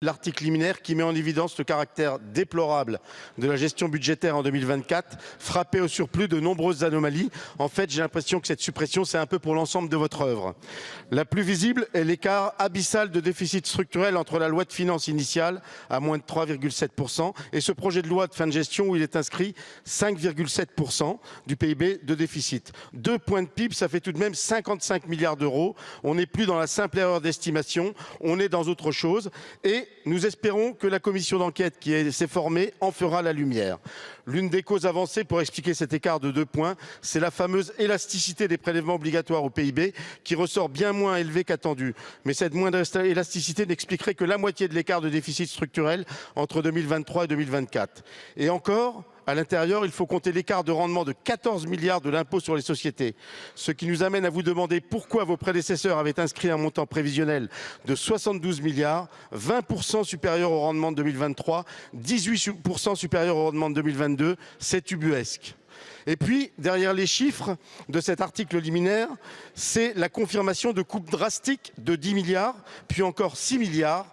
L'article liminaire qui met en évidence le caractère déplorable de la gestion budgétaire en 2024, frappée au surplus de nombreuses anomalies. En fait, j'ai l'impression que cette suppression, c'est un peu pour l'ensemble de votre œuvre. La plus visible est l'écart abyssal de déficit structurel entre la loi de finances initiale, à moins de 3,7%, et ce projet de loi de fin de gestion où il est inscrit 5,7% du PIB de déficit. 2 points de PIB, ça fait tout de même 55 milliards d'euros. On n'est plus dans la simple erreur d'estimation, on est dans autre chose. Et nous espérons que la commission d'enquête qui s'est formée en fera la lumière. L'une des causes avancées pour expliquer cet écart de 2 points, c'est la fameuse élasticité des prélèvements obligatoires au PIB qui ressort bien moins élevée qu'attendu. Mais cette moindre élasticité n'expliquerait que la moitié de l'écart de déficit structurel entre 2023 et 2024. Et encore, à l'intérieur, il faut compter l'écart de rendement de 14 milliards de l'impôt sur les sociétés. Ce qui nous amène à vous demander pourquoi vos prédécesseurs avaient inscrit un montant prévisionnel de 72 milliards, 20% supérieur au rendement de 2023, 18% supérieur au rendement de 2022. C'est ubuesque. Et puis, derrière les chiffres de cet article liminaire, c'est la confirmation de coupes drastiques de 10 milliards, puis encore 6 milliards.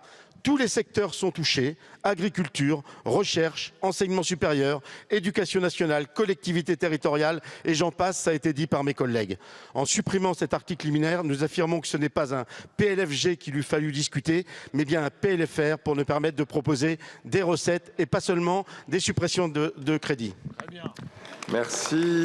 Tous les secteurs sont touchés, agriculture, recherche, enseignement supérieur, éducation nationale, collectivités territoriales, et j'en passe, ça a été dit par mes collègues. En supprimant cet article liminaire, nous affirmons que ce n'est pas un PLFG qu'il eût fallu discuter, mais bien un PLFR pour nous permettre de proposer des recettes et pas seulement des suppressions de crédits. Merci.